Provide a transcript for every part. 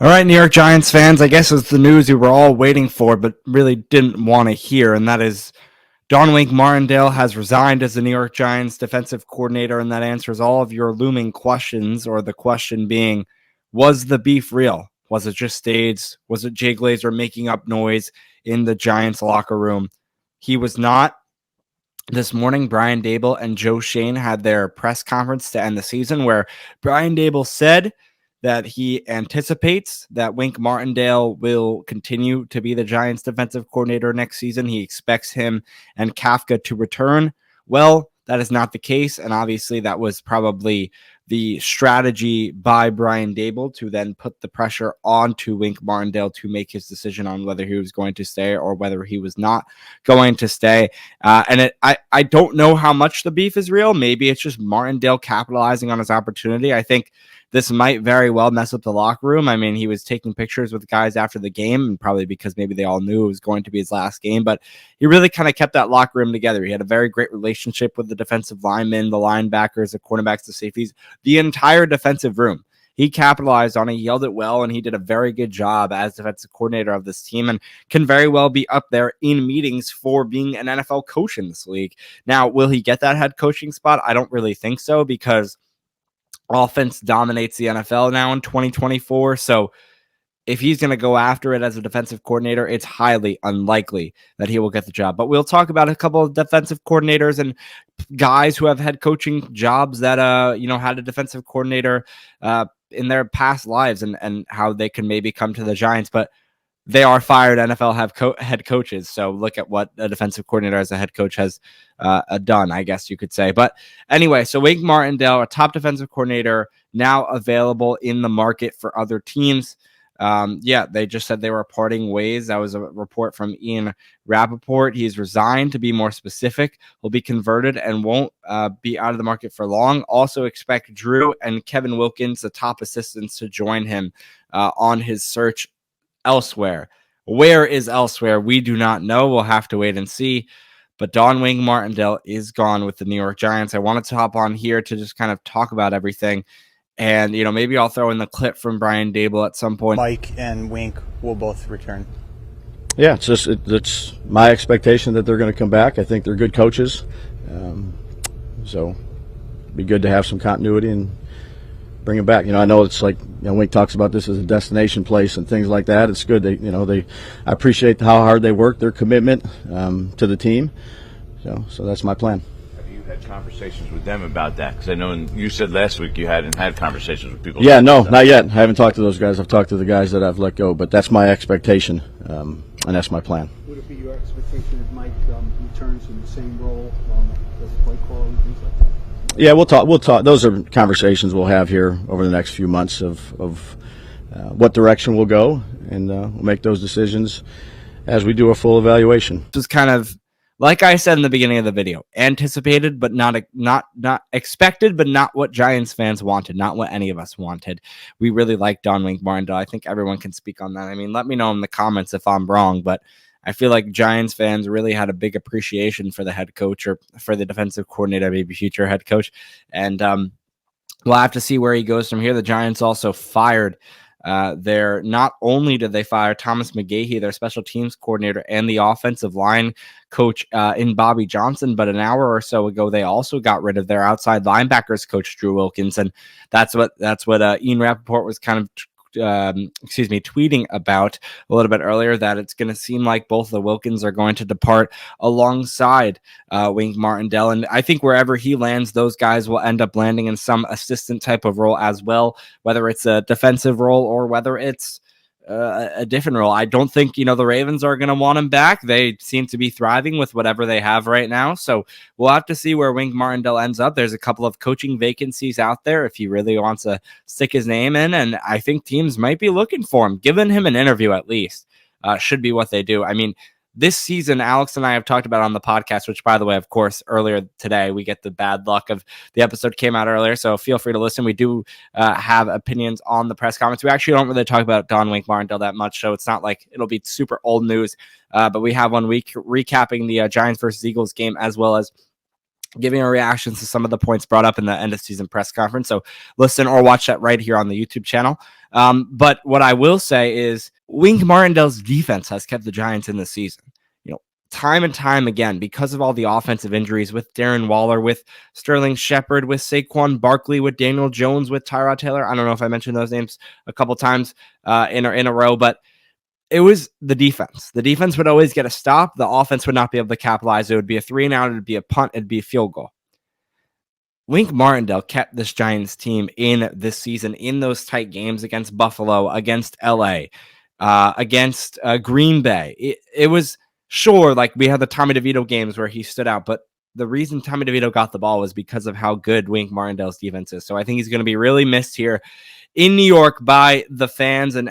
All right, New York Giants fans, I guess it's the news we were all waiting for, but really didn't want to hear, and that is Don Wink Martindale has resigned as the New York Giants defensive coordinator, and that answers all of your looming questions, or the question being, was the beef real? Was it just staged? Was it Jay Glazer making up noise in the Giants locker room? He was not. This morning, Brian Daboll and Joe Schoen had their press conference to end the season, where Brian Daboll said that he anticipates that Wink Martindale will continue to be the Giants defensive coordinator next season. He expects him and Kafka to return. Well, that is not the case. And obviously, that was probably the strategy by Brian Daboll to then put the pressure onto Wink Martindale to make his decision on whether he was going to stay or whether he was not going to stay. I don't know how much the beef is real. Maybe it's just Martindale capitalizing on his opportunity. I think this might very well mess up the locker room. I mean, he was taking pictures with guys after the game, and probably because maybe they all knew it was going to be his last game, but he really kind of kept that locker room together. He had a very great relationship with the defensive linemen, the linebackers, the cornerbacks, the safeties, the entire defensive room. He capitalized on it, he held it well, and he did a very good job as defensive coordinator of this team and can very well be up there in meetings for being an NFL coach in this league. Now, will he get that head coaching spot? I don't really think so, because offense dominates the NFL now in 2024. So if he's going to go after it as a defensive coordinator, it's highly unlikely that he will get the job. But we'll talk about a couple of defensive coordinators and guys who have head coaching jobs that had a defensive coordinator in their past lives and how they can maybe come to the Giants. But they are fired NFL head coaches. So look at what a defensive coordinator as a head coach has done, I guess you could say. But anyway, so Wink Martindale, a top defensive coordinator, now available in the market for other teams. They just said they were parting ways. That was a report from Ian Rappaport. He's resigned, to be more specific. Will be converted and won't be out of the market for long. Also expect Drew and Kevin Wilkins, the top assistants, to join him on his search elsewhere. Where is elsewhere? We do not know. We'll have to wait and see. But Don Wink Martindale is gone with the New York Giants. I wanted to hop on here to just kind of talk about everything. And, maybe I'll throw in the clip from Brian Daboll at some point. Mike and Wink will both return. Yeah, it's my expectation that they're going to come back. I think they're good coaches. So it'd be good to have some continuity and bring them back. I know it's like, Wink talks about this as a destination place and things like that. It's good. I appreciate how hard they work, their commitment to the team. So that's my plan. Had conversations with them about that? Because I know you said last week you hadn't had conversations with people. Yeah, no, not yet. I haven't talked to those guys. I've talked to the guys that I've let go, but that's my expectation, and that's my plan. Would it be your expectation that Mike returns in the same role as play call and things like that? Yeah, we'll talk. Those are conversations we'll have here over the next few months of what direction we'll go, and we'll make those decisions as we do a full evaluation. This is kind of, like I said in the beginning of the video, anticipated, but not expected, but not what Giants fans wanted, not what any of us wanted. We really like Don Wink Martindale. I think everyone can speak on that. I mean, let me know in the comments if I'm wrong, but I feel like Giants fans really had a big appreciation for the head coach, or for the defensive coordinator, maybe future head coach. And we'll have to see where he goes from here. The Giants also fired not only did they fire Thomas McGahee, their special teams coordinator, and the offensive line coach in Bobby Johnson, but an hour or so ago they also got rid of their outside linebackers coach Drew Wilkins, and that's what Ian Rappaport was kind of tweeting about a little bit earlier, that it's going to seem like both of the Wilkins are going to depart alongside Wink Martindale. And I think wherever he lands, those guys will end up landing in some assistant type of role as well, whether it's a defensive role or whether it's a different role. I don't think, the Ravens are going to want him back. They seem to be thriving with whatever they have right now. So we'll have to see where Wink Martindale ends up. There's a couple of coaching vacancies out there if he really wants to stick his name in. And I think teams might be looking for him. Giving him an interview at least should be what they do. I mean, this season, Alex and I have talked about on the podcast, which, by the way, of course, earlier today, we get the bad luck of the episode came out earlier, so feel free to listen. We do have opinions on the press conference. We actually don't really talk about Don Wink Martindale that much, so it's not like it'll be super old news, but we have 1 week recapping the Giants versus Eagles game, as well as giving our reactions to some of the points brought up in the end of season press conference. So listen or watch that right here on the YouTube channel. But what I will say is Wink Martindale's defense has kept the Giants in the season. Time and time again, because of all the offensive injuries with Darren Waller, with Sterling Shepard, with Saquon Barkley, with Daniel Jones, with Tyrod Taylor. I don't know if I mentioned those names a couple times in a row, but it was the defense. The defense would always get a stop. The offense would not be able to capitalize. It would be a 3-and-out. It would be a punt. It'd be a field goal. Wink Martindale kept this Giants team in this season in those tight games against Buffalo, against LA, against Green Bay. It was sure, like we had the Tommy DeVito games where he stood out, but the reason Tommy DeVito got the ball was because of how good Wink Martindale's defense is. So I think he's going to be really missed here in New York by the fans and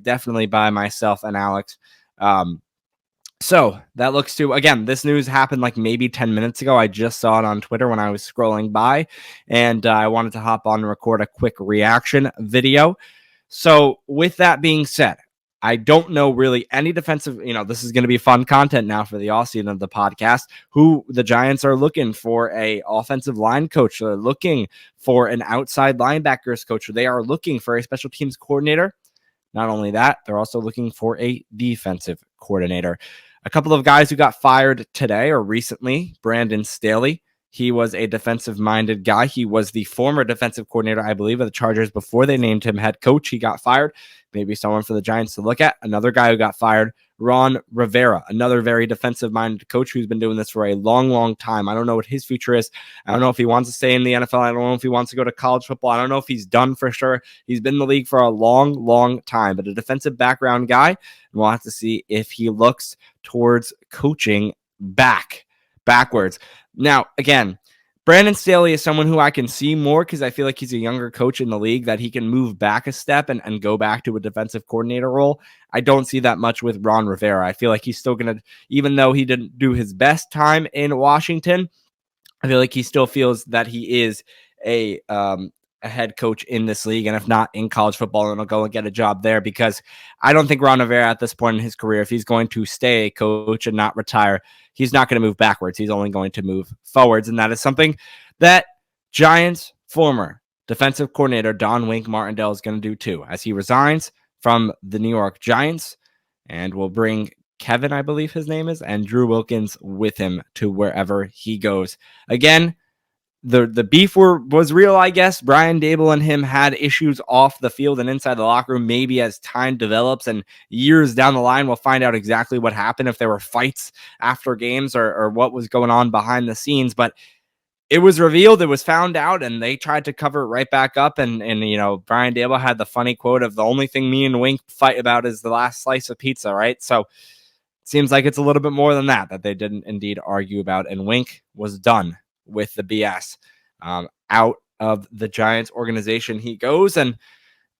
definitely by myself and Alex. So that looks to, again, this news happened like maybe 10 minutes ago. I just saw it on Twitter when I was scrolling by, and I wanted to hop on and record a quick reaction video. So with that being said, I don't know really any defensive, this is going to be fun content now for the offseason of the podcast, who the Giants are looking for a offensive line coach. They're looking for an outside linebackers coach. They are looking for a special teams coordinator. Not only that, they're also looking for a defensive coordinator. A couple of guys who got fired today or recently, Brandon Staley. He was a defensive-minded guy. He was the former defensive coordinator, I believe, of the Chargers before they named him head coach. He got fired. Maybe someone for the Giants to look at. Another guy who got fired, Ron Rivera, another very defensive-minded coach who's been doing this for a long, long time. I don't know what his future is. I don't know if he wants to stay in the NFL. I don't know if he wants to go to college football. I don't know if he's done for sure. He's been in the league for a long, long time, but a defensive background guy. And we'll have to see if he looks towards coaching backwards. Now, again, Brandon Staley is someone who I can see more because I feel like he's a younger coach in the league that he can move back a step and go back to a defensive coordinator role. I don't see that much with Ron Rivera. I feel like he's still going to, even though he didn't do his best time in Washington, I feel like he still feels that he is a head coach in this league, and if not in college football, then he'll go and get a job there, because I don't think Ron Rivera at this point in his career, if he's going to stay a coach and not retire, he's not going to move backwards. He's only going to move forwards, and that is something that Giants former defensive coordinator Don Wink Martindale is going to do too, as he resigns from the New York Giants and will bring Kevin, I believe his name is, and Drew Wilkins with him to wherever he goes. Again, the beef was real, I guess. Brian Daboll and him had issues off the field and inside the locker room. Maybe as time develops and years down the line, we'll find out exactly what happened, if there were fights after games or what was going on behind the scenes. But it was revealed, it was found out, and they tried to cover it right back up. And Brian Daboll had the funny quote of, the only thing me and Wink fight about is the last slice of pizza, right? So it seems like it's a little bit more than that they didn't indeed argue about. And Wink was done with the BS. Out of the Giants organization he goes, and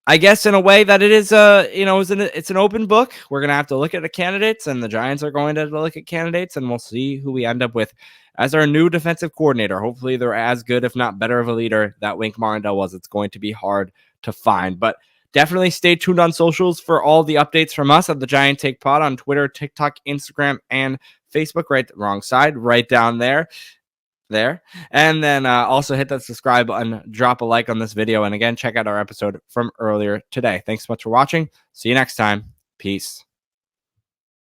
I guess in a way that it is it's an open book. We're gonna have to look at the candidates, and the Giants are going to look at candidates, and we'll see who we end up with as our new defensive coordinator. Hopefully they're as good, if not better, of a leader that Wink Martindale was. It's going to be hard to find, but definitely stay tuned on socials for all the updates from us at the Giant Take Pod on Twitter, TikTok, Instagram, and Facebook. Right down there. And then also hit that subscribe button, drop a like on this video, and again, check out our episode from earlier today. Thanks so much for watching. See you next time. Peace.